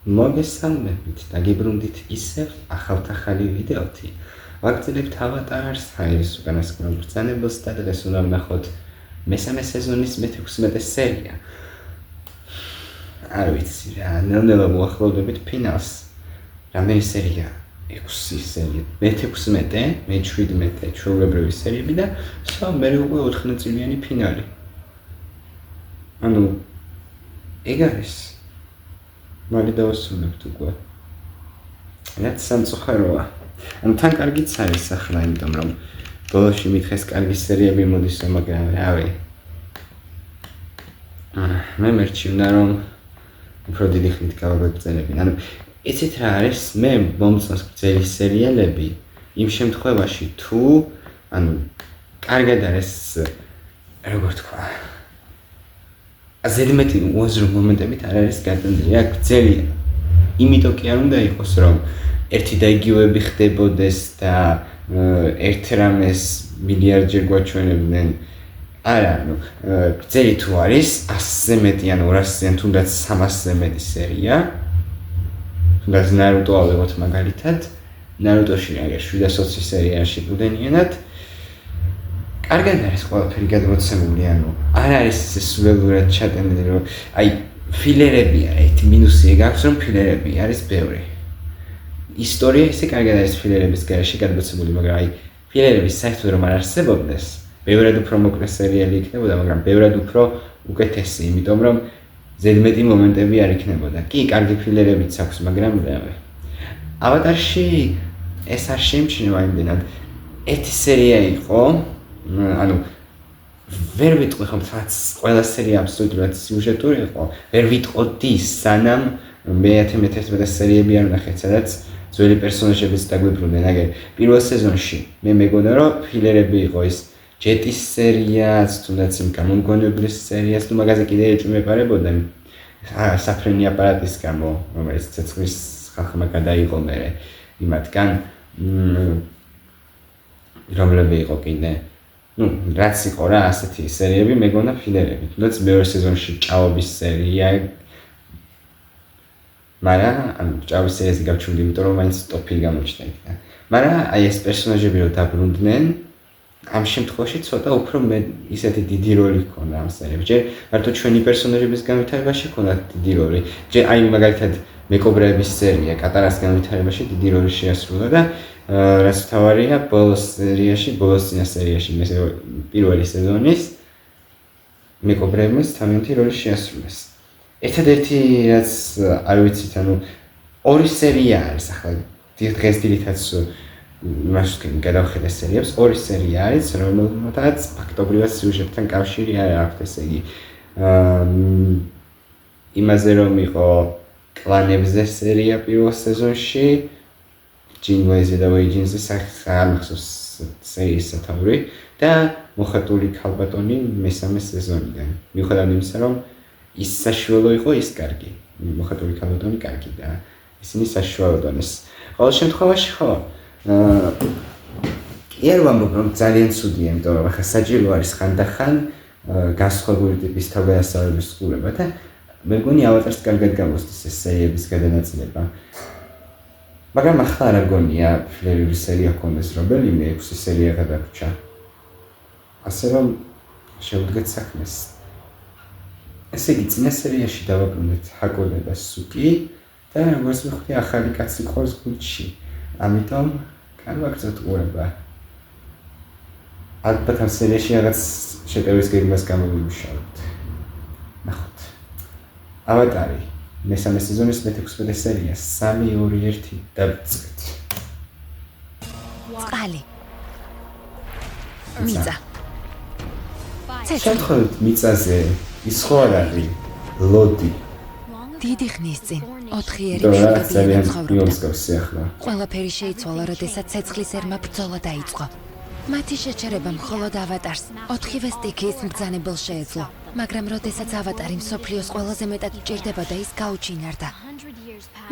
მოგესალმებით და გიბრუნდით ისევ ახალ ვიდეოთი. ვაგრძელებთ ავატარს ჰაერის უკანასკნელ ბრძანებელს და დღეს უნდა ვნახოთ მესამე სეზონის მე-16 სერია. არ ვიცი რა, ნელ-ნელა მოახლოვდებით ფინალს. რამდენი სერია? 6 სერია. მე-16, მე-17 ჩვეულებრივი სერიები და მე უკვე 4 ნაწილიანი ფინალი. ანუ ეგ არის. მალე დავასრულებთ უკვე. რაც სამწუხაროა. ანუ თან კარგიც არის ახლა, იმიტომ რომ ბოლოში მითხეს კარგი სერიები მოდის, მაგრამ რავი. მე მერჩი უნდა რომ უფრო დიდი ხნით გავაგრძელები. ანუ იცით რა არის? მე მომწონს გრძელი სერიალები იმ შემთხვევაში თუ ანუ კარგად არის როგორ თქვა ზედმეტი უაზრო მომენტებით არ არის გაწეული, აქ გრძელია. იმიტომ კი არ უნდა იყოს რომ ერთი და იგივეები ხდებოდეს და ერთ რამეს მილიარდჯერ გვაჩვენებდნენ. არა, ანუ გრძელი თუ არის 100-ზე მეტი ან 200-ზე ან თუნდაც 300-ზე მეტი სერია. თუნდაც ნარუტო ავიღოთ მაგალითად. ნარუტოში აგერ 720 სერიაში ბუდენიანად. კარგად არის ყველაფერი გადმოცემული, ანუ არ არის სულელურად ჩატენილი, რომ აი ფილერებია, ერთი მინუსი ეგ აქვს, რომ ფილერები არის ბევრი. ისტორია ისე კარგად არის ფილერების გარეშე გადმოცემული, მაგრამ აი ფილერების საერთოდ რომ არ არსებობდეს, ბევრად უფრო მოკლე სერიალი იქნებოდა, მაგრამ ბევრად უფრო უკეთესი, იმიტომ რომ ზედმეტი მომენტები არ იქნებოდა. კი, კარგი ფილერებიც აქვს, მაგრამ ავატარში ეს არ შეიმჩნევა იმდენად. ერთი სერია იყო ანუ ვერ ვიტყვი ხომ რაც ყველა სერია აბსოლუტურად სიუჟეტური იყო. ვერ ვიტყოდი სანამ მე-11 სერიები არ ვნახეთ, სადაც ძველი პერსონაჟებიც დაგვიბრუნდნენ. აგერ პირველ სეზონში მე მეგონა რომ ფილერები იყო ის ჯეტის სერიაც, თუნდაც იმ გამომგონებლის სერიაც, თუ მაგაზე კიდე ეჭვი მეპარებოდა საფრენი აპარატის გამო, რომელიც ცეცხლის ხალხმა გადაიღო მერე იმათგან რომლები იყო კიდე რაც იყო რა ასეთი სერიები მეგონა ფილერები. თუნდაც მეორე სეზონში ჭაობის სერია. მაგრამ ანუ ჭაობის სერიაზე გავჩვენდი, იმიტომ რომ მაინც ტოპი გამოჩნდა იქ. მაგრამ აი ეს პერსონაჟები რომ დაბრუნდნენ, ამ შემთხვევაში ცოტა უფრო ისეთი დიდი როლი ჰქონდა ამ სერიებში. ჯერ მარტო ჩვენი პერსონაჟების განვითარებაში ჰქონდა დიდი როლი. ჯერ აი მაგალითად მეკობრეების სერია კატარას განვითარებაში დიდი როლი შეასრულა და რაც თავარია ბოლოს წინა სერიაში პირველი სეზონის მეკობრეებმაც თავიანთი როლი შეასრულეს. ერთადერთი რაც არ ვიცით, ანუ ორი სერია არის ახლა დღეს ძირითადად იმას გადავხედე სერიებს, ორი სერია არის, რომელთაც ფაქტობრივად სიუჟეტთან კავშირი არ აქვს, ესე იგი იმაზე რომ იყო კლანებზე სერია პირველ სეზონში ჯინვეიზე და ვეიჯინზე სამახსოვს სერიის სათაური და მოხატული ქალბატონი მესამე სეზონიდან. მიუხედავად იმისა, რომ ის საშუალო იყო, ის კარგი. მოხატული ქალბატონი კარგი და ისინი საშუალო დონეს. ყოველ შემთხვევაში ხო კი არ ვამბობ, რომ ძალიან ცუდია, იმიტომ რომ ახლა საჭირო არის ხანდახან განსხვავებული ტიპის თავგადასავლების ყურება და მე მგონი ავატარს კარგად გამოსდის ეს სერიების გადანაწილება. მაგრამ ახლა არ გონია ფილერების სერია ჰქონდეს, რომელიმე 6 სერია გადაგრჩა. ასე რომ შევდგეთ საქმეს. ესე იგი წინა სერიაში დავაბრუნეთ ჰაკონე და სუკი და როგორც ვიხდი ახალი კაცი ყავს გულში. ამიტომ განვაგრძოთ ყურება. ალბათ ამ სერიაში რაღაც შეტევის გეგმას გამოვიმუშავებთ. ნახოთ. ავატარი მესამე სეზონის მე-16 სერია 3-2-1 დავიწყეთ. წყალი. მიწა. შემთხვევით მიწაზე ის ხო არ არის ლოდი. დიდი ხნის წინ 4 ძალიან ერები ცხოვრობდნენ. მსგავსი ახლა. ყველაფერი შეიცვალა, როდესაც ცეცხლის ერმა ბრძოლა დაიწყო. მათი შეჩერება მხოლოდ ავატარს 4-ვე სტიქიის მბრძანებელს შეეძლო, მაგრამ როდესაც ავატარი მსოფლიოს ყველაზე მეტად ჭირდებოდა, ის გაუჩინარდა.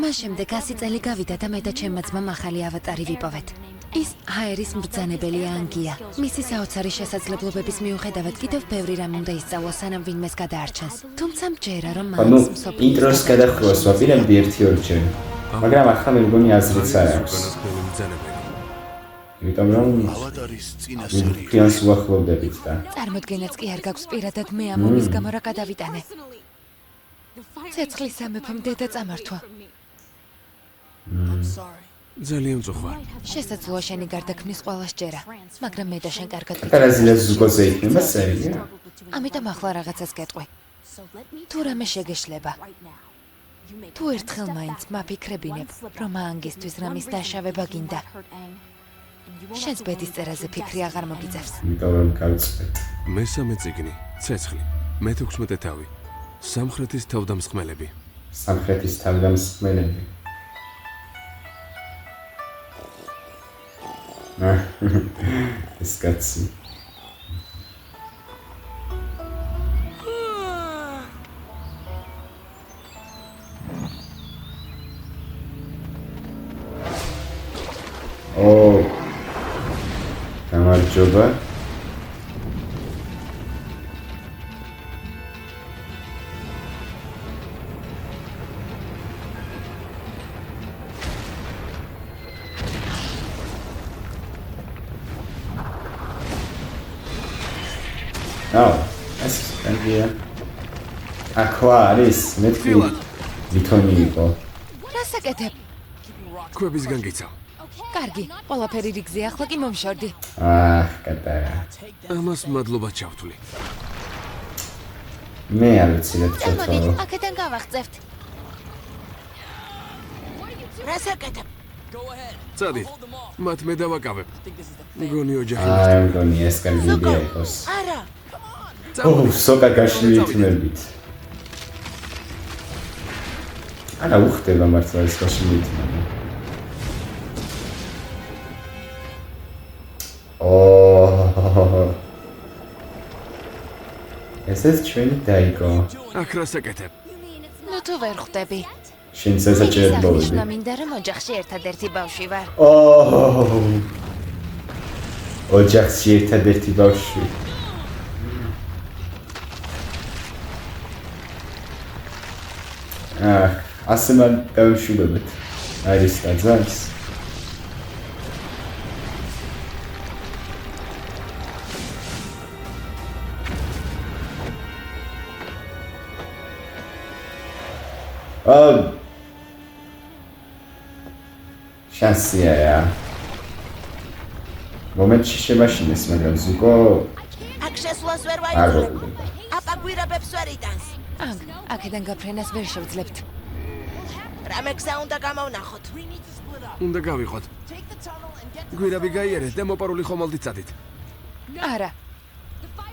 მას შემდეგ 100 წელი გავიდა და მე და ჩემმა ძმამ ახალი ავატარი ვიპოვეთ. ის ჰაერის მბრძანებელი ანგია. მისი საოცარი შესაძლებლობების მიუხედავად კიდევ ბევრი რამ უნდა ისწავლოს, სანამ ვინმეს გადაარჩენს. თუმცა მჯერა რომ ანუ მაინც მსოფლიოს ინტროს გადახროს ვაპირებდი 1-2 მაგრამ ახლა მე მგონი აზრიც არ აქვს. იმიტომ რომ ავატარის წინა სერია ფიანს უახლოვდებით და წარმოდგენაც კი არ გაქვს პირადად მე ამ ომის გამო რა გადავიტანე. ცეცხლის სამეფომ დედა წამართვა. ძალიან მწუხვა. შესაძლოა შენი გარდაქმნის ყველა სჯერა, მაგრამ მე და შენ კარგად კარაზილას ზუგოზე იქნება სერია. ამიტომ ახლა რაღაცას გეტყვი. თუ რამე შეგეშლება. თუ ერთხელ მაინც მაფიქრებინებ, რომ ანგისთვის რამის დაშავება გინდა. შენს ბედის წერაზე ფიქრი აღარ მოგიძევს. იმიტომ რომ გავწყვეტ. მესამე წიგნი, ცეცხლი, მე-16 თავი. სამხრეთის თავდამსხმელები. სამხრეთის თავდამსხმელები. ეს კაცი. გამარჯობა. ეს კანია. ახლა არის მეთქი ლითონი იყო. რას აკეთებ? ქვებისგან გიცავ. კარგი, ყველაფერი რიგზე, ახლა კი მომშორდი. კატარა. ამას მადლობა ჩავთვლი. მე არ ვიცი რა ჩავთვალო. აქედან გავახცევთ. რას აკეთებ? წადით. მათ მე დავაკავებ. მგონი ოჯახი. მგონი ეს კარგი იდეა იყოს. არა. სოკა გაშლილი თმებით. არა უხდება მართლა ეს გაშლილი თმები. ესეც ჩვენი დაიგო. აქ რას აკეთებ? ნუ თუ ვერ ხვდები. შენ სასაჭიროებები. მინდა რომ ოჯახში ერთადერთი ბავშვი ვარ. ოჯახში ერთადერთი ბავშვი. ასე მან გავიმშვიდობეთ. არის დაძანს. შანსია. მომენტში შემაშინეს, მაგრამ ზუკო აქ შესვლას ვერ ვაიძულებ. აპაგვირებებს ვერ იტანს. აქედან გაფრენას ვერ შევძლებთ. რამე გზა უნდა გამოვნახოთ. უნდა გავიყოთ. გვირაბი გაიარეთ და მოპარული ხომალდით წადით. არა.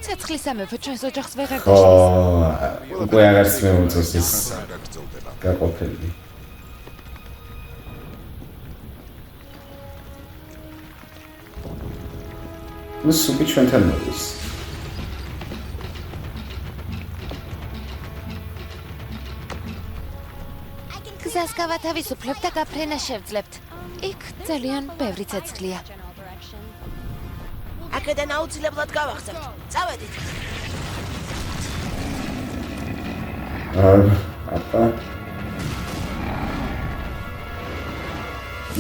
ცეცხლის სამეფო ჩვენს ოჯახს ვეღარ ხო, უკვე აღარც მე მომწონს ეს გაყოფილი. ნუ სუპი ჩვენთან მოდის. გზას გავათავისუფლებთ და გაფრენა შევძლებთ. იქ ძალიან ბევრი ცეცხლია. აქედან აუცილებლად გავახსენებთ. წავედით. აპა.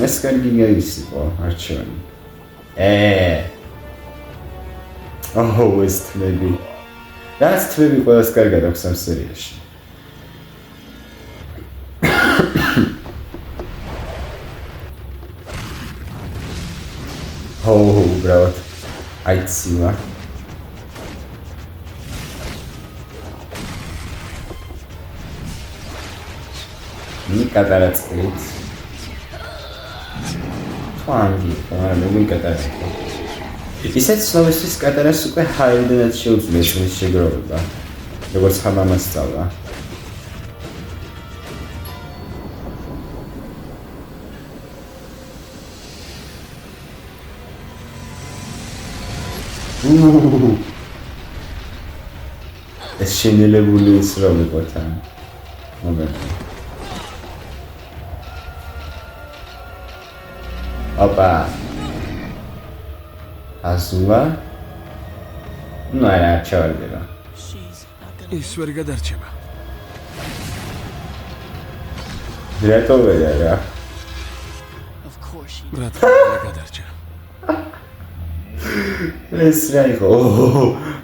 ეს კარგი გაისიყო არჩევანი. ეს თმები. რაც თმები ყველას კარგად აქვს ამ სერიაში. უბრალოდ აიცივა. მიკატარა წით. ფანგი, არა მიკატარა. ისეთ ცნობისთვის კატარას უკვე ჰაერდანაც შეუძლია შუის შეგროვება. როგორც ხამამას სწავლა. ეს შენელებული ისროლებოთან. მოგები. ოპა. აზულა. ნუ არა, ჩავარდება. ის ვერ გადარჩება. რატო ვერ არა? რატო გადარჩა? ეს რა იყო?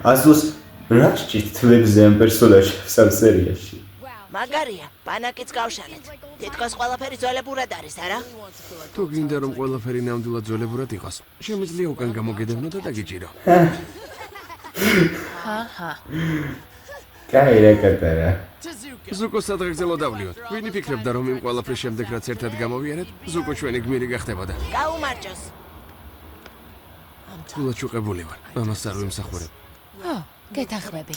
აზულს რა შეჭით თლებზე ამ პერსონაჟს სამ სერიაში? მაგარია, პანაკიც გავშალეთ. თითქოს ყველაფერი ძველებურად არის, არა? თუ გინდა რომ ყველაფერი ნამდვილად ძველებურად იყოს, შემიძლია უკან გამოგედევნო და დაგიჭირო. ჰა. კაი რა კატარა. ზუკო სადღეგრძელო დავლიოთ. ვინი ფიქრებდა რომ იმ ყველაფრის შემდეგ რაც ერთად გამოვიარეთ, ზუკო ჩვენი გმირი გახდებოდა. გაუმარჯოს. გულაჩუყებული ვარ. ამას არ ვიმსახურებ. ო, გეთანხმები.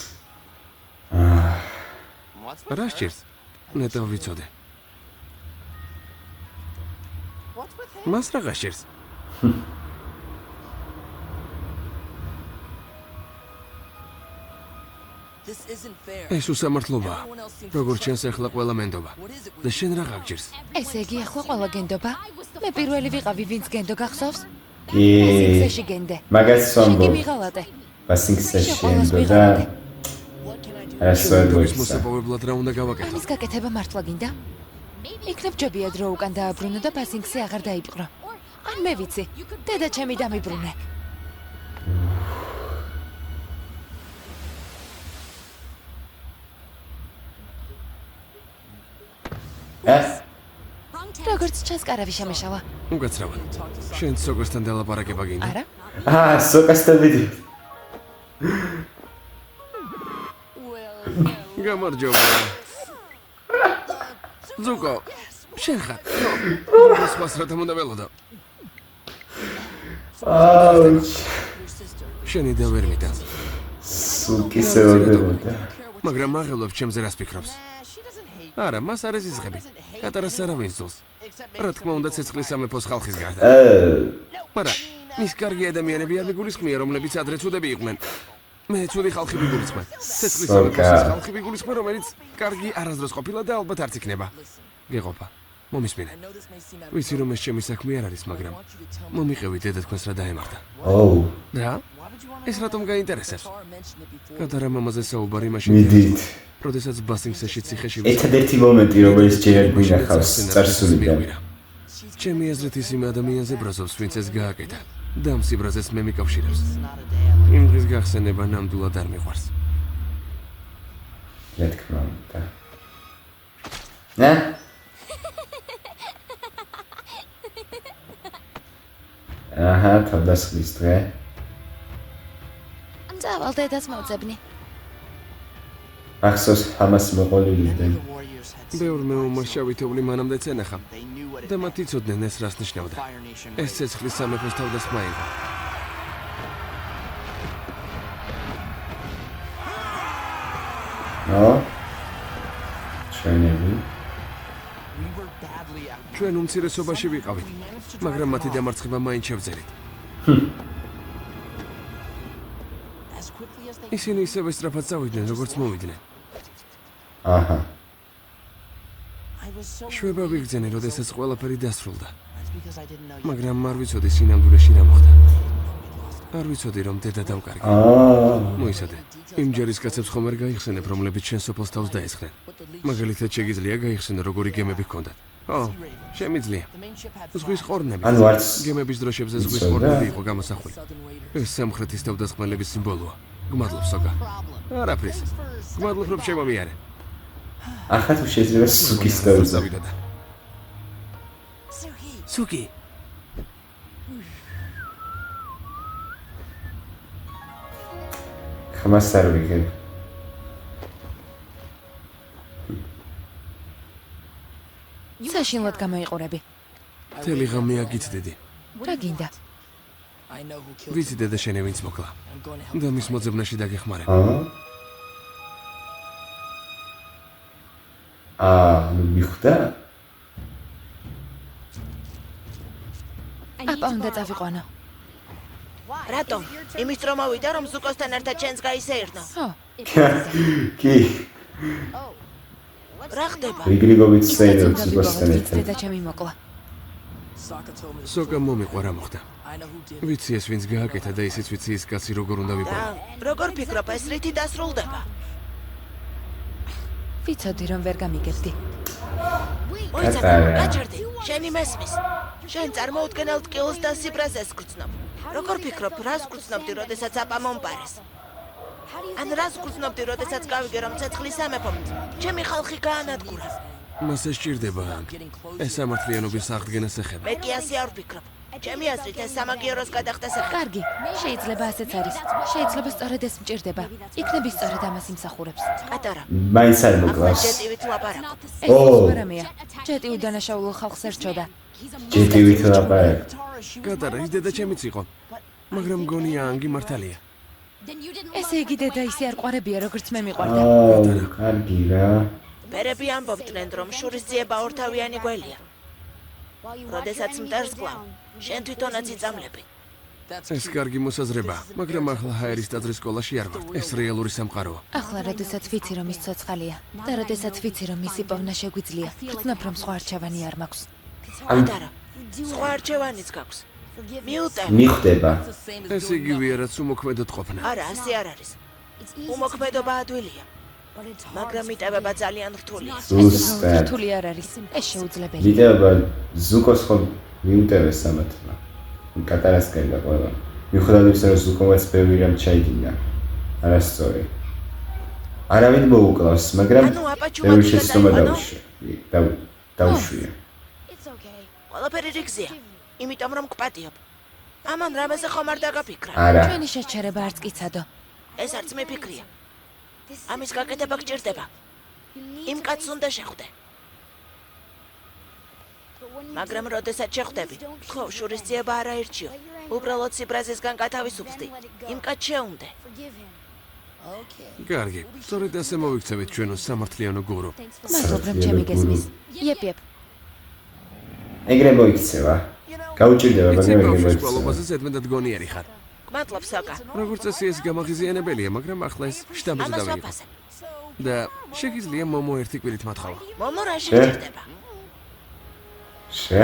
რა სჭირს? ნეტო ვიცოდე. მას რა გასჭირს? ეს უსამართლობაა. როგორც ჩანს ახლა ყველა მენდობა. და შენ რა გაგჭირს? ესე იგი ახლა ყველა გენდობა? მე პირველი ვიყავი, ვინც გენდო გახსოვს? კი. ბასინგსეში გენდე. მაგას იგი სომბო. მიღალატე. ბასინგსეში ყველას ენდო და ვიღალატე. რასვადოა. მოსაპოვებლად რა უნდა გავაკეთო? ამის გაკეთება მართლა გინდა? იქნებ ჯობია დრო უკან დააბრუნო და ბასინგსი აღარ დაიპყრო. ან მე ვიცი, დედა ჩემი დამიბრუნე. როგორც ჩანს კარავი შემეშალა. უკაცრავად. შენ სოკოსთან დალაპარაკება გინდა? არა? სოკასთან ვიდეო. გამარჯობა. ზუკო, შენ ხარ? ეს მას რა თქმა უნდა ველოდო. აუჩ. შენი და ვერ მიტანს. სუკის ეორდებოდა. მაგრამ მაღლობ ჩემზე რას ფიქრობს? არა, მას არ ეზიზღები. კატარას არავინ ზულს. რა თქმა უნდა ცეცხლის სამეფოს ხალხის გარდა. მაგრამ ის კარგი ადამიანები არ მიგულისხმია, რომლებიც ადრე ცუდები იყვნენ. მე ცუდი ხალხი მიგულისხმენ. ცეცხლის სამეფოს ხალხი მიგულისხმენ, რომელიც კარგი არასდროს ყოფილა და ალბათ არც იქნება. გეყოფა. მომისმინე. ვიცი რომ ეს ჩემი საქმე არ არის, მაგრამ მომიყევი დედა თქვენს რა დაემართა. რა? ეს რატომ გაინტერესებს? კატარა მამაზე საუბარი მაშინ. მიდით. როდესაც ბასინგსეში ციხეში ერთადერთი მომენტი რომელიც ჯერ გვინახავს წარსულიდან. ჩემი აზრით ის იმ ადამიანზე ბრაზობს, ვინც ეს გააკეთა. და ამ სიბრაზეს მე მიკავშირებს. იმ დღის გახსენება ნამდვილად არ მიყვარს. რა თქმა უნდა. ნა? აჰა, თავდასხმის დღე. წავალ დედას მოძებნი. ახსოვს ამას მოყოლილიდან. ბევრმა უმაშავითობლი მანამდე წენახა და მათ იცოდნენ ეს რას ნიშნავდა. ეს ცეცხლის სამეფოს თავდასხმა იყო. ჩვენები ჩვენ უმცირესობაში ვიყავით, მაგრამ მათი დამარცხება მაინც შევძერით. ისინი ისევე სწრაფად წავიდნენ, როგორც მოვიდნენ. აჰა. შვება ვიგრძენი, როდესაც ყველაფერი დასრულდა. მაგრამ არ ვიცოდი სინამდვილეში რა მოხდა. არ ვიცოდი რომ დედა დავკარგე. მოიცადე. იმ ჯერის კაცებს ხომ არ გაიხსენებ, რომლებიც შენ სოფელს თავს დაესხნენ. მაგალითად შეგიძლია გაიხსენო როგორი გემები ჰქონდათ. შემიძლია. ზღვის ყორნები. ანუ არც გემების დროშებზე ზღვის ყორნები იყო გამოსახული. ეს სამხრეთის თავდასხმელების სიმბოლოა. გმადლობ სოკა. არაფრის. გმადლობ რომ შემომიარე. ახლა თუ შეიძლება სუკის დავუძაბ. სუკი. ხმას არ ვიგებ. საშინლად გამოიყურები. თელი ღამე აგიცდედი. რა გინდა? ვიცი დედა შენი ვინც მოკლა. და მის მოძებნაში დაგეხმარებ. ნუ მიხვდა? აპა უნდა წავიყვანო. რატომ? იმის რომ მოვიდა რომ ზუკოსთან ერთად ჩენს გაისეირნო. კი. რა ხდება? რიგრიგოვიც საერთოდ ზუკოსთან ერთად. დედა ჩემი მოკლა. სოკა მომიყვა რა მოხდა. ვიცი ეს ვინც გააკეთა და ისიც ვიცი ის კაცი როგორ უნდა ვიპოვო. და როგორ ფიქრობ ეს რითი დასრულდება? ვიცოდი რომ ვერ გამიგებდი. მოიცა, კატარა. გაჭირდი, შენი მესმის. შენ წარმოუდგენელ ტკივილს და სიბრაზეს გრძნობ. როგორ ფიქრობ, რას გრძნობდი, როდესაც აპა მომპარეს? ან რას გრძნობდი, როდესაც გავიგე რომ ცეცხლის სამეფომ ჩემი ხალხი გაანადგურა? მას ეს სჭირდება. ეს სამართლიანობის აღდგენას ეხება. მე კი ასე არ ვფიქრობ. ჩემი აზრით ეს სამაგიეროს გადახდას ეხება. კარგი, შეიძლება ასეც არის. შეიძლება სწორედ ეს მჭირდება. იქნები სწორედ ამას იმსახურებს. კატარა, მაინც არ ახლა მოკლავს. ჯეტივით ლაპარაკობ. ეს ო. უარამია. ჯეტი უდანაშაულო ხალხს ერჩოდა. ჯეტივით ლაპარაკ. კატარა ის დედა ჩემიც იყო. მაგრამ მგონია ანგი მართალია. ესე იგი დედა ისე არ ყვარებია, როგორც მე მიყვარდა. აუ, კარგი რა. ბერები ამბობდნენ რომ შურის ძიება ორთავიანი გველია. როდესაც მტერს კლავ, შენ თვითონაც იწამლები. ეს კარგი მოსაზრებაა, მაგრამ ახლა ჰაერის ტაძრის სკოლაში არ ვარ. ეს რეალური სამყაროა. ახლა როდესაც ვიცი რომ ის ცოცხალია და როდესაც ვიცი რომ მისი პოვნა შეგვიძლია, ვცნობ რომ სხვა არჩევანი არ მაქვს. კატარა, სხვა არჩევანიც გაქვს. მიუტე. მიხვდება. ეს იგივეა რაც უმოქმედოდ ყოფნა. არა, ასე არ არის. უმოქმედობა ადვილია, მაგრამ მიტევება ძალიან რთულია. ზუსტად. რთული არ არის. ეს შეუძლებელი. ვიდეობა ზუკოს ხომ მიუტევეს სამართლა. კატარას კერდა ყველა. მიუხედავად იმისა, რომ ზუკომაც ბევრი რამ ჩაიდინა. არასწორი. არავინ მოუკლავს, მაგრამ ანუ აპა ბევრი ჩუმად შეცდომა გადაიყვანო? დაუშვია. ყველაფერი რიგზია, იმიტომ რომ გპატიობ. ამან რამეზე ხომ არ დაგაფიქრა. არა. ჩვენი შეჩერება არც კიცადო. ეს არც მე ფიქრია. ამის გაკეთება გჭირდება. იმ კაცს უნდა შეხვდე. მაგრამ როდესაც შეხვდები, ხო, შურის ძიება არ აირჩიო. უბრალოდ სიბრაზისგან გათავისუფლდი. იმ კაცს შეუნდე. კარგი, სწორედ ასე მოვიქცევით ჩვენო სამართლიანო გურო. მადლობ რომ ჩემი გესმის. იep. ეგრე მოიქცევა. გაუჭირდება, იცი მაგრამ ეგრე ბავშვის მოიქცევა. ყველობაზე ზედმეტად გონიერი ხარ. გმადლობ საკა. როგორც წესი ეს გამაღიზიანებელია, მაგრამ ახლა ეს შტაბზე ამას დავიღებ. ვაფასებ. და შეგიძლია მომო ერთი კვირით მათხოვა. მომო რა შეგჭირდება? შე?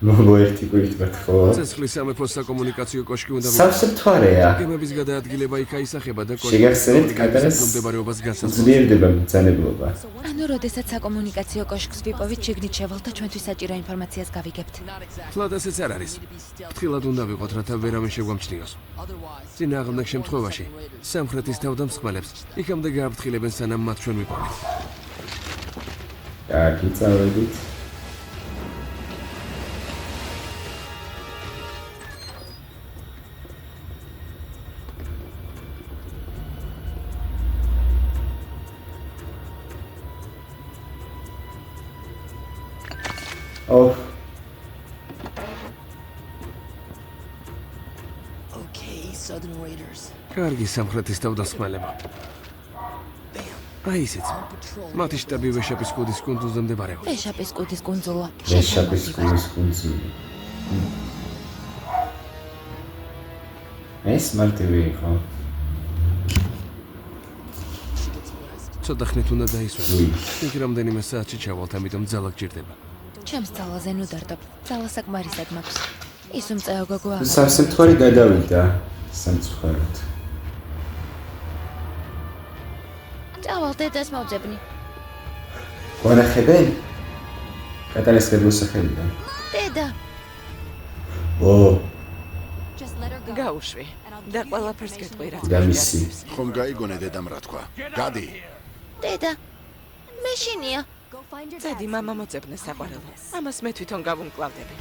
მოგო ერთი კვირით მათხოვა. ცეცხლის სამეფოს საკომუნიკაციო კოშკი უნდა სავსებთვარეა. გემების გადაადგილება იქ აისახება და შეგახსენებთ კატარას მომდებარეობას განსაზღვრავს. ძლიერდება მბრძანებლობა. ანუ როდესაც საკომუნიკაციო კოშკს ვიპოვით, შეგნით შევალთ და ჩვენთვის საჭირო ინფორმაციას გავიგებთ. ფლად ესეც არ არის. ფრთხილად უნდა ვიყოთ, რათა ვერავინ შეგვამჩნიოს. წინააღმდეგ შემთხვევაში სამხრეთის თავდამსხმელებს იქამდე გააფრთხილებენ, სანამ მათ ჩვენ ვიპოვეთ. კარგი, წავედით. Oh, კარგი სამხრეთის თავდამსხმელებო. აი ისიც. მათი შტაბი ვეშაპის კუდის კუნძულზე მდებარეობს. ეშაპის კუდის კუნძულო. ეშაპის კუდის კუნძული. ეს მარტივი იყო. ცოტა ხნით უნდა დაისვენო. უი. იქ რამდენიმე საათში ჩავალთ, ამიტომ ძალა გჭირდება. ჩემს ძალაზე ნუ დარდობ. ძალა საკმარისად მაქვს. ის უმწეო გოგო აღარ. სამსებთვარი გადავიდა სამწუხაროდ. წავალ დედას მოვძებნი. გვანახებენ? კატარას გადმოსახედიდან. დედა, ო, გაუშვი და ყველაფერს გეტყვი რა. და მისი. ხომ გაიგონე დედამ რა თქვა? გადი. დედა. მე შინია. წადი მამა მოწებნე საყვარელო. ამას მე თვითონ გავუმკლავდები.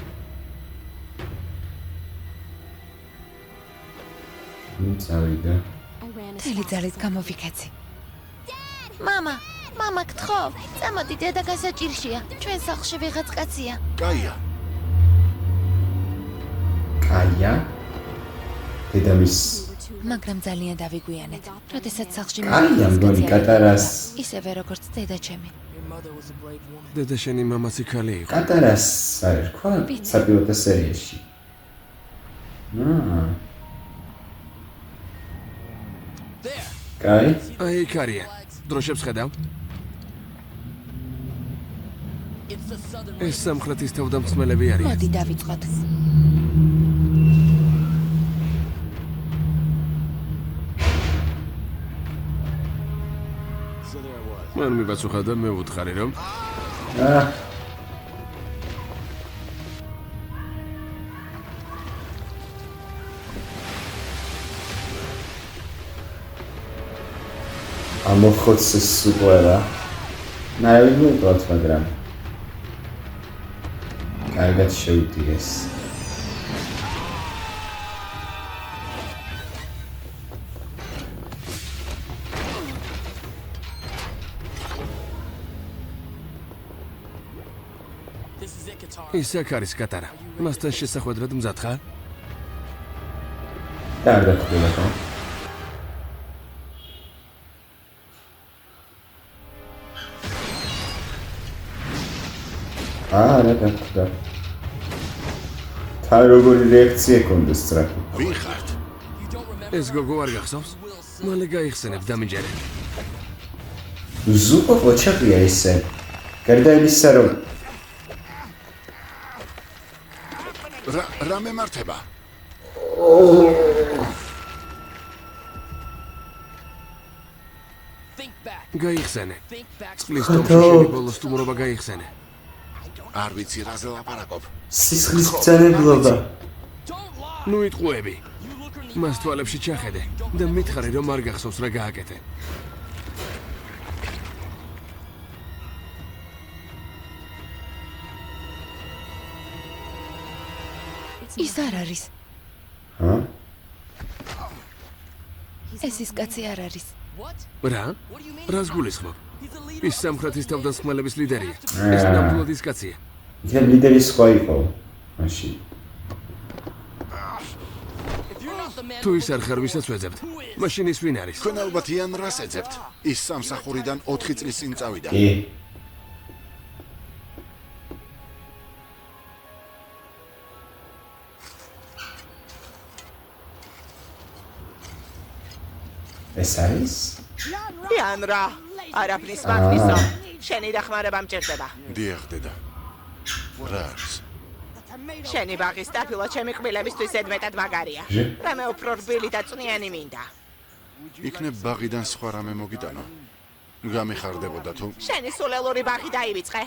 წავიდა. თელი ძალით გამოვიქეცი. მამა, მამა გთხოვ, წამოდი დედა გასაჭირშია. ჩვენ სახლში ვიღაც კაცია. კაია. კაია? დედამის მაგრამ ძალიან დავიგვიანეთ. როდესაც სახლში კაია მგონი კატარას. ისევე როგორც დედა ჩემი. დედა შენი მამაცი ქალი იყო. კატარას არ ერქვა ვიცი. საპილოტო სერიაში. კაი? აი იქ არიან. დროშებს ხედავ? ეს სამხრეთის თავდამსხმელები არიან. მოდი დავიწყოთ. მან მიპასუხა და მე ვუთხარი რომ ამოხოცეს სუყურა. ნაირი მოკლათ, მაგრამ კარგად შევდიეს. ის აქ არის კატარა. მასთან შესახვედრად მზად ხარ? კარგად ხდება ხო? რა გახდა? თან როგორი რეაქცია ქონდა სწრაფი? ვინ ხართ? ეს გოგო არ გახსოვს? მალე გაიხსენებ დამიჯერე. ზუყო ოჩახია ისე. გარდა იმისა რომ რა მემართება? გაიხსენე. წყლის ტომში შენი ბოლოს სტუმრობა გაიხსენე. არ ვიცი რაზე ლაპარაკობ. სისხლის ბრძანებლობა. ნუ იტყუები. მას თვალებში ჩახედე და მითხარი რომ არ გახსოვს რა გააკეთე. ის არ არის. ეს ის კაცი არ არის. რა? რას გულისხმობ? ის სამხრეთის თავდამსხმელების ლიდერია. ეს ნამდვილად ის კაცია. იქნებ ლიდერი სხვა იყო. მაშინ. თუ ის არ ხარ ვისაც ვეძებთ, მაშინ ის ვინ არის? თქვენ ალბათ იან რას ეძებთ? ის სამსახურიდან 4 წლის წინ წავიდა. კი. ეს არის? იან რა? არაფრის მაგნისო. შენი დახმარება მჭირდება. დიახ, დედა. რა არის? შენი ბაღის სტაფილო ჩემი კბილებისთვის ზედმეტად მაგარია. რამე უფრო რბილი და წვნიანი მინდა. იქნებ ბაღიდან სხვა რამე მოგიტანო. გამიხარდებოდა თუ შენი სულელური ბაღი დაივიწყე.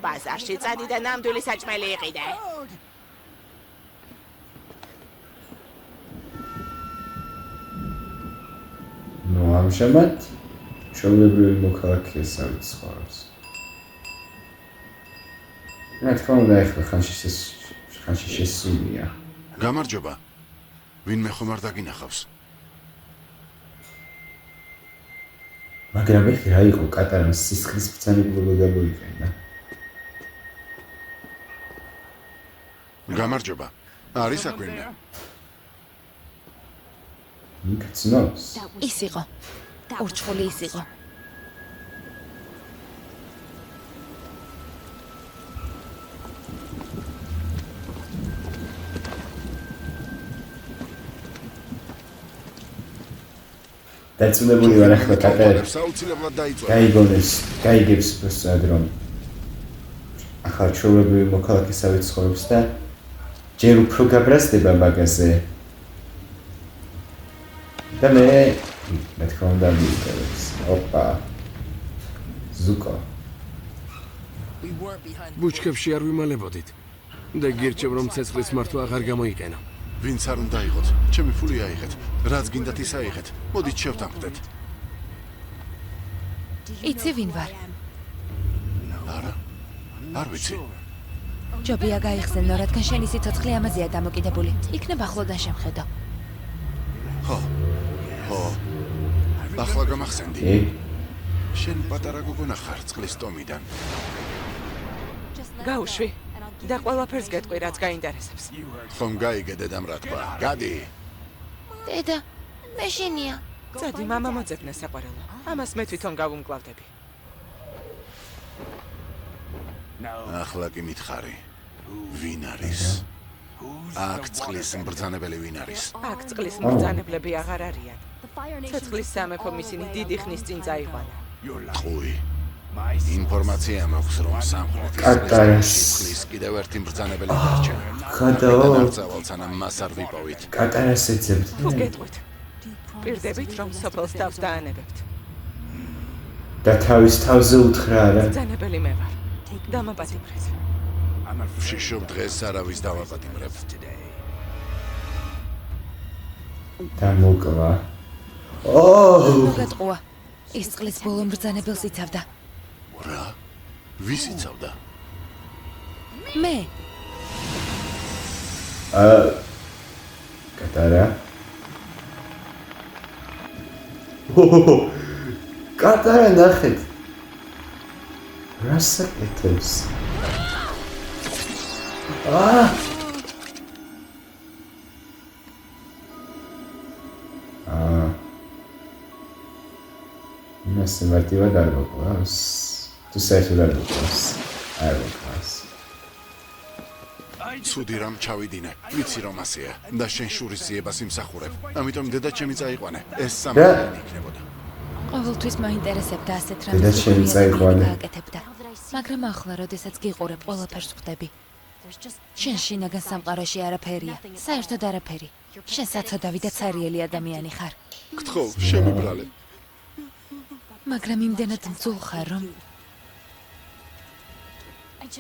ბაზარში წადი და ნამდვილი საჭმელი იყიდე. ნუ ამჟამად ჩვეულებრივი მოქალაქე სამწუხაროს. რა თქმა უნდა, ახლა ხანში შესულია. გამარჯობა. ვინმე ხომ არ დაგინახავს? მაგრამ ეხლა რა იყო კატარას სისხლის ბრძანებლობა გამოიყენა. გამარჯობა. არის აქ ვინმე? იქცნობს. ის იყო. ურჩხული ის იყო. დაწუნებული ვარ ახლა კატარებს. საუცილებლად დაიწყო. გაიგებს პროსად რომ ახლა ჩვეულებრივი მოქალაქე ცხოვრობს და ჯერ უფრო გაბრაზდება მაგაზე. და მე თქმა უნდა მივიდებს. ოპა. ზუკო. ბუჩქებში არ ვიმალებოდით. და გირჩევ რომ ცეცხლის მართვა აღარ გამოიყენო. ვინც არ უნდა იყოთ, ჩემი ფული აიღეთ. რაც გინდათ ის აიღეთ. მოდით შევთანხმდეთ. იცი ვინ ვარ? არა. არ ვიცი. ჯობია გაიხსენო, რადგან შენი სიცოცხლე ამაზეა დამოკიდებული. იქნებ ახლოდან შემხედო. ხო. ახლა გამახსენდი. შენ პატარა გოგონა ხარ წყლის ტომიდან. გაუშვი და ყველაფერს გეტყვი, რაც გაინტერესებს. ხომ გაიგე დედამ რა თქვა? გადი. დედა, მე შენია. წადი, მამა მოძებნა საყვარელო. ამას მე თვითონ გავუმკლავდები. ახლა კი მითხარი. ვინ არის? აქ წყლის მბრძანებელი ვინ არის? აქ წყლის მბრძანებლები აღარ არიან. ცეცხლის სამეფომ ისინი დიდი ხნის წინ წაიყვანა. ტყუი. ინფორმაცია მაქვს რომ სამხრეთის კატარას წყლის კიდევ ერთი მბრძანებელი დარჩა. გადაო. სანამ მას არ ვიპოვით. კატარას ეძებთ. თუ გეტყვით. პირდებით რომ სოფელს თავს დაანებებთ. და თავის თავზე უთხრა რა. ბრძანებელი მე ვარ. დამაპატიმრეთ. შიშობ დღეს არავის დავაპატიმრებ. და მოკლა. ოჰ! მოგატყუა. ის წყლის ბოლომ ბრძანებელს იცავდა. რა? ვის იცავდა? მე. კატარა. ოჰ! კატარა ნახეთ. რასაკეთებს? იმას მარტივად არ მოკლავს. თუ საერთოდ არ მოკლავს. არ მოკლავს. ცუდი რამ ჩავიდინე. ვიცი რომ ასეა და შენ შურისძიებას იმსახურებ. ამიტომ დედა ჩემი წაიყვანე. ეს სამი იქნებოდა. ყოველთვის მაინტერესებდა ასეთ დედა ჩემი წაიყვანე. გააკეთებდა. მაგრამ ახლა, როდესაც გიყურებ, ყველაფერს ხვდები. შენ შინაგან სამყაროში არაფერია. საერთოდ არაფერი. შენ საცოდავი და ცარიელი ადამიანი ხარ. გთხოვ, შემიბრალე. მაგრამ იმდენად მძულ ხარ, რომ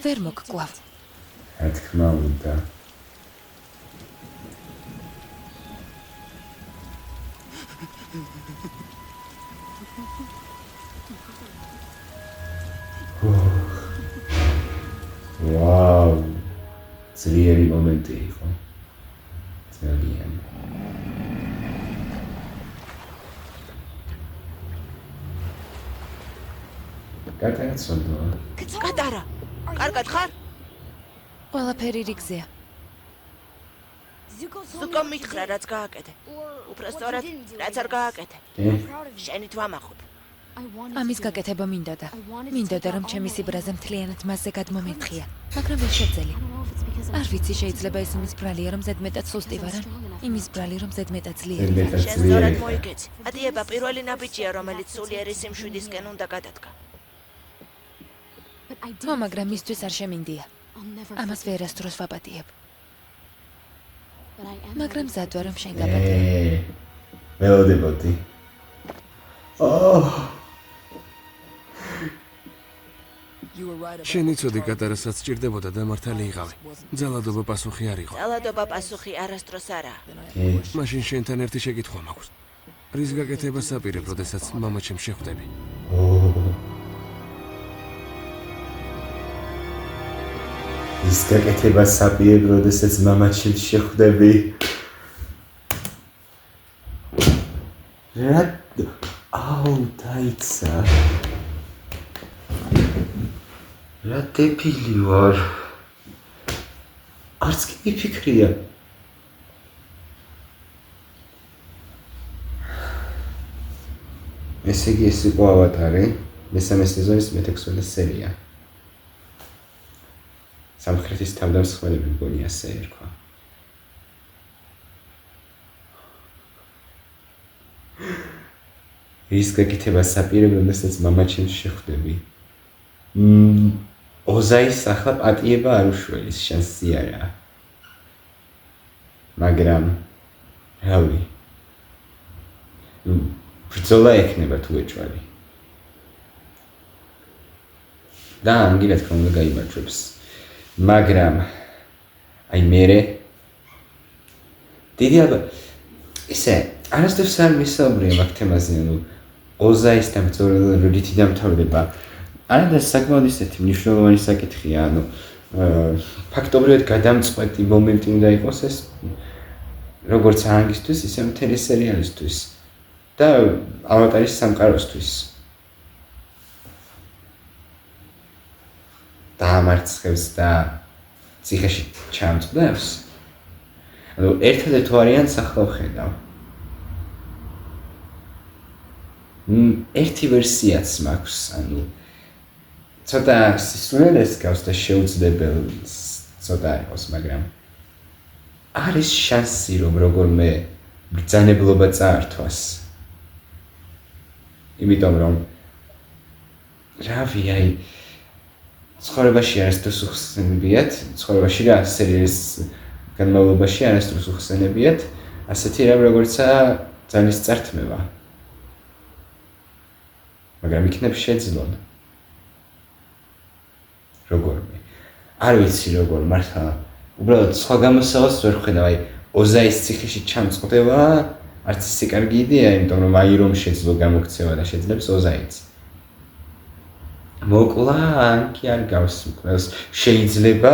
ვერ მოგკლავ. რა თქმა უნდა. ვაუ. ძლიერი მომენტი იყო. ძალიან. კატარაცოდო. კატარა. კარგად ხარ? ყველაფერი რიგზეა. ზუკო მითხრა რაც გააკეთე. უბრალოდ რაც არ გააკეთე. შენით ვამაყობ. ამის გაკეთება მინდოდა. მინდოდა რომ ჩემი სიბრაზე მთლიანად მასზე გადმომერხია, მაგრამ ვერ შეძელი. არ ვიცი, შეიძლება ის იმის ბრალია, რომ ზედმეტად სუსტი ვარ, ან იმის ბრალი, რომ ზედმეტად ძლიერი. შენ სწორად მოიგეცი. ადიება პირველი ნაბიჯია, რომელიც სულიერი სიმშვიდისკენ უნდა გადადგა. მაგრამ მისთვის არ შემინდია. ამას ვერასდროს ვაპატიებ. მაგრამ მზად ვარ, რომ შენ გაპატიებ. ველოდებოდი. შენ იცოდი კატარასაც სჭირდებოდა და მართალი იყავი. ძალადობა პასუხი არ იყო. ძალადობა პასუხი არასდროს არაა. მაშინ შენთან ერთი შეკითხვა მაქვს. რის გაკეთებას აპირებ, როდესაც მამაჩემს შეხვდები? რის გაკეთებას აპირებ, როდესაც მამაჩემს შეხვდები? რა? აუ, დაიცა. რა დებილი ვარ. არც კი მიფიქრია. ესე იგი ეს იყო ავატარი, მესამე სეზონის მე-16 სერია. სამხრეთის თავდამსხმელები მგონი ასე ერქვა. რის გაკეთებას აპირებ, როდესაც მამაჩემს შეხვდები? ოზაის ახლა პატიება არ უშველის, შანსი არა. მაგრამ რავი. ბრძოლა ექნება თუ ეჭვარი. და ამგი რა თქმა უნდა გაიმარჯვებს. მაგრამ აი მერე დიდი ალბათ ისე არასდროს არ მისაუბრია მაგ თემაზე, ანუ ოზაის და ბრძოლა რითი დამთავრდება. არადა საკმაოდ ისეთი მნიშვნელოვანი საკითხია, ანუ ფაქტობრივად გადამწყვეტი მომენტი უნდა იყოს ეს როგორც ანგისთვის, ისე მთელი სერიალისთვის და ავატარის სამყაროსთვის. დაამარცხებს და ციხეში ჩამწყვდებს. ანუ ერთადერთ ვარიანტს ახლა ვხედავ. ერთი ვერსიაც მაქვს, ანუ ცოტა სისულელეს გავს და შეუძლებელს ცოტა იყოს, მაგრამ არის შანსი, რომ როგორმე ბრძანებლობა წაართვას. იმიტომ რომ რავი, აი ცხოვრებაში არასდროს უხსენებიათ, ცხოვრებაში რა სერიის განმავლობაში არასდროს უხსენებიათ, ასეთი რამ როგორიცაა ძალის წართმევა. მაგრამ იქნებ შეძლონ. როგორ არ ვიცი როგორ მართლა უბრალოდ სხვა გამოსავალს ვერ ხედავ აი ოზაის ციხეში ჩამწყდება არც ისე კარგი იდეა იმიტომ რომ აი რომ შეძლო გამოქცევა და შეძლებს ოზაიც მოკლა ანკი არ გავს მოკლა შეიძლება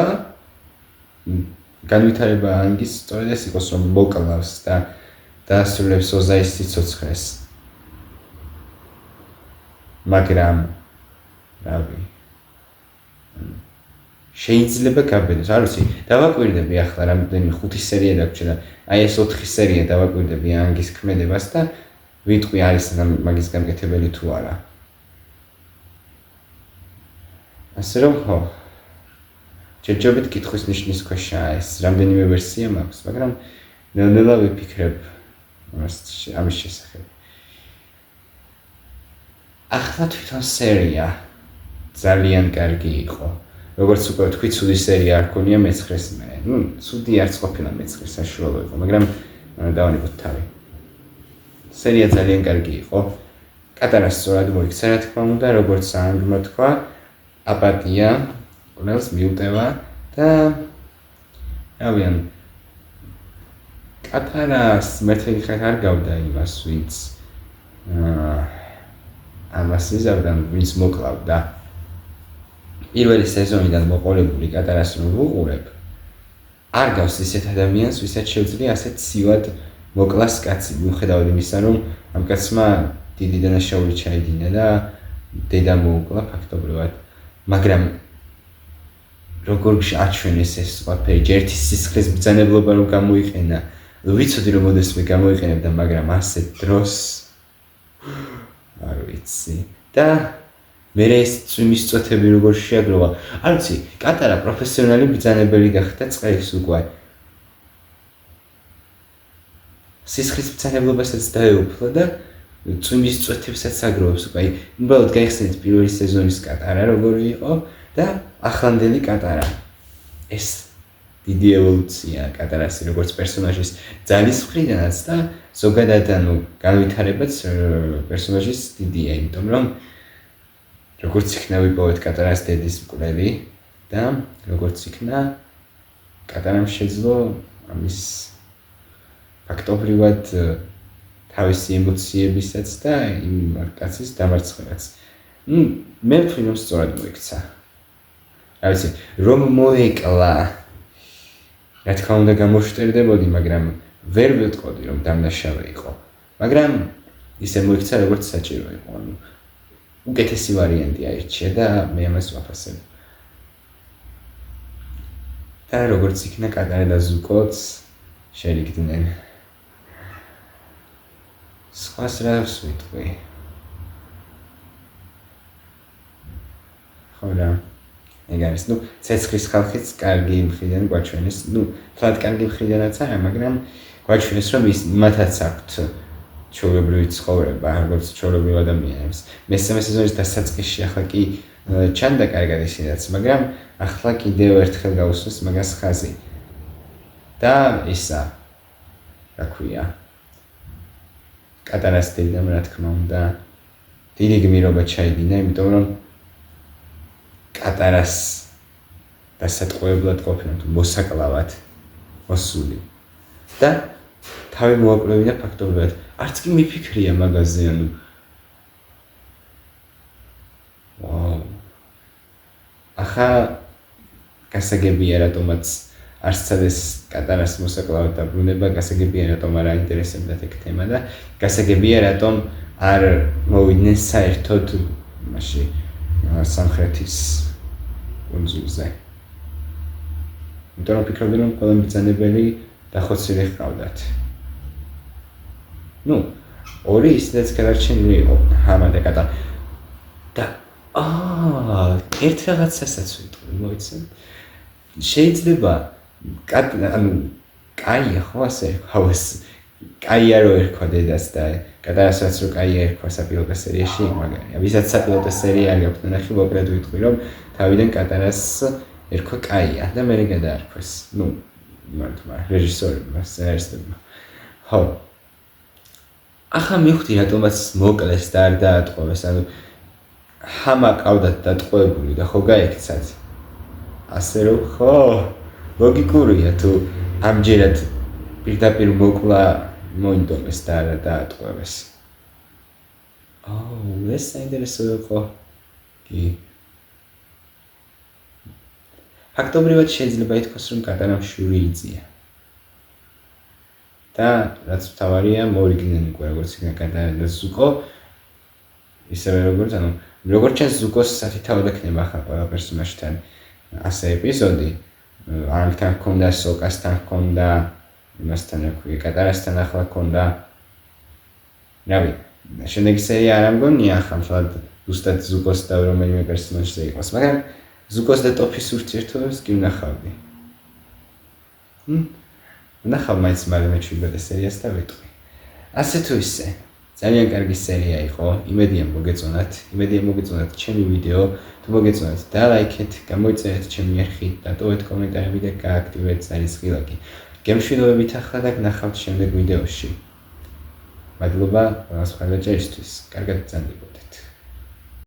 განვითარება ანგის სწორედ ეს იყოს რომ მოკლავს და დაასრულებს ოზაის სიცოცხლეს მაგრამ რავი შეიძლება გაბედოს, არ ვიცი, დავაკვირდები ახლა რამდენი 5 სერია დაგვრჩა და აი ეს 4 სერია დავაკვირდები ანგის ქმედებას და ვიტყვი არის მაგის გამკეთებელი თუ არა. ასე რომ ხო. ჯერჯერობით კითხვის ნიშნის ქვეშაა ეს რამდენიმე ვერსია მაქვს, მაგრამ ნელ-ნელა ვიფიქრებ ამის შესახებ. ახლა თვითონ სერია ძალიან კარგი იყო. როგორც უკვე თქვი, ცუდი სერია არ ქონია მეცხრეს მე. ცუდი არც ყოფილა მეცხრე საშუალო იყო, მაგრამ დავანებოთ თავი. სერია ძალიან კარგი იყო. კატარა სწორად მოიქცა, რა თქმა უნდა, როგორც ანგმა თქვა, აპატია ყველს მიუტევა და რავიან კატარას მეთქი ხარ არ გავდა იმას, ვინც ამას იზავდა, ვინც მოკლავდა. პირველი სეზონიდან მოყოლებული კატარას რომ ვუყურებ, არ გავს ისეთ ადამიანს, ვისაც შეუძლია ასეთ ცივად მოკლას კაცი, მიუხედავად იმისა, რომ ამ კაცმა დიდი დანაშაული ჩაიდინა და დედა მოუკლა ფაქტობრივად, მაგრამ როგორ აჩვენეს ეს ყველაფერი, ერთი სისხლის ბრძანებლობა რომ გამოიყენა, ვიცოდი რომ ოდესმე გამოიყენებდა, მაგრამ ასეთ დროს არ ვიცი და მე ეს წვიმის წოთები როგორ შეაგროვა. არ ვიცი, კატარა პროფესიონალი ბრძანებელი გახდა წყლის უკვე. სისხლის ბრძანებლობასაც დაეუფლა და წვიმის წოთებსაც აგროვებს უკვე. უბრალოდ გაიხსენეთ პირველი სეზონის კატარა როგორი იყო და ახლანდელი კატარა. ეს დიდი ევოლუცია კატარას როგორც პერსონაჟის ძალის მხრიდანაც და ზოგადად ანუ განვითარებაც პერსონაჟის დიდია, იმიტომ რომ როგორც იქნა ვიპოვეთ კატარას დედის მკვლელი და როგორც იქნა კატარამ შეძლო ამის ფაქტობრივად თავისი ემოციებისაც და იმ კაცის დამარცხებაც. მე ვთვლი რომ სწორად მოიქცა. რა ვიცი, რომ მოეკლა რა თქმა უნდა გამოშტერდებოდი, მაგრამ ვერ ვიტყოდი რომ დამნაშავე იყო. მაგრამ ისე მოიქცა როგორც საჭირო იყო. ანუ უკეთესი ვარიანტი აირჩია და მე ამას ვაფასებ. და როგორც იქნა კატარა და ზუკოც შერიგდნენ. სხვას რას ვიტყვი? ხო რა. ეგ არის, ცეცხლის ხალხიც კარგი მხრიდან გვაჩვენეს, თლად კარგი მხრიდანაც არა, მაგრამ გვაჩვენეს რომ მათაც აქვთ ჩვეულებრივი ცხოვრება, როგორც ჩვეულებრივ ადამიანებს. მესამე სეზონის დასაწყისში ახლა კი ჩანდა კარგად ისინაც, მაგრამ ახლა კიდევ ერთხელ გაუსვეს მაგას ხაზი. და ისა, რა ქვია, კატარას დედამ რა თქმა უნდა, დიდი გმირობა ჩაიდინა, იმიტომ რომ კატარას დასატყვევებლად ყოფილა თუ მოსაკლავად მოსული. და თავი მოაკვლევინა ფაქტობრივად. არც კი მიფიქრია მაგაზე, ანუ ახლა გასაგებია რატომაც არ სცადეს კატარას მოსაკლავად დაბრუნება, გასაგებია რატომ არ აინტერესებდათ ეგ თემა და გასაგებია რატომ არ მოვიდნენ საერთოდ მაშინ სამხრეთის კუნძულზე. იმიტომ რომ ფიქრობდი რომ ყველა მბრძანებელი დახოცილი ჰყავდათ. ორი ისედაც გადარჩენილი იყო, ჰამა და კატარა. და ერთ რაღაცასაც ვიტყვი, მოიცემ. შეიძლება კაია ხო ასე ჰავას კაია რო ერქვა დედას და კატარასაც რო კაია ერქვა საპილოტო სერიაში, მაგარია. ვისაც საპილოტო სერია არ გაქვთ ნახი, მოკლედ ვიტყვი რომ თავიდან კატარას ერქვა კაია და მერე გადაარქვეს. მართლა რეჟისორებმა, სცენარისტებმა. ხო. ახლა მივხვდი რატომაც მოკლეს და არ დაატყოვეს, ანუ ჰამა ყავდათ დატყვევებული და ხო გაიქცათ. ასე რომ ხო, ლოგიკურია თუ ამჯერად პირდაპირ მოკლა მოინდომეს და არა დაატყვევეს. ეს საინტერესო იყო. კი. ფაქტობრივად შეიძლება ითქვას, რომ კატანამ შური იწია. და რაც მთავარია, მოიგნენ უკვე როგორც იქნა კატანა და ზუკო. ისევე როგორც ჩანს ზუკოს საფითავად ექნება ახლა ყველა პერსონაჟთან ასე ეპიზოდი. არამთან ჰქონდა, სოკასთან ჰქონდა, იმასთან აქვე კატარასთან ახლა ჰქონდა. რავი, შემდეგი სერია არ ამგონია ახლა მხოლოდ ზუსტად ზუკოს და რომელიმე პერსონაჟზე იყოს, მაგრამ ზუკოს და ტოფის ურთიერთობებს კი ვნახავდი. ვნახავ მაინც მალე მეჩვიდე სერიას და ვიტყვი. ასე თუ ისე, ძალიან კარგი სერია იყო, იმედია მოგეწონათ ჩემი ვიდეო, თუ მოგეწონათ დალაიქეთ, გამოიწერეთ ჩემი არხი, დატოვეთ კომენტარები და გააქტივეთ ძალისხი ლაიკი. გემშვიდობებით ახლა და ვნახავთ შემდეგ ვიდეოში. მადლობა ყველას მხარდაჭერისთვის. კარგად გრძანდებოდეთ.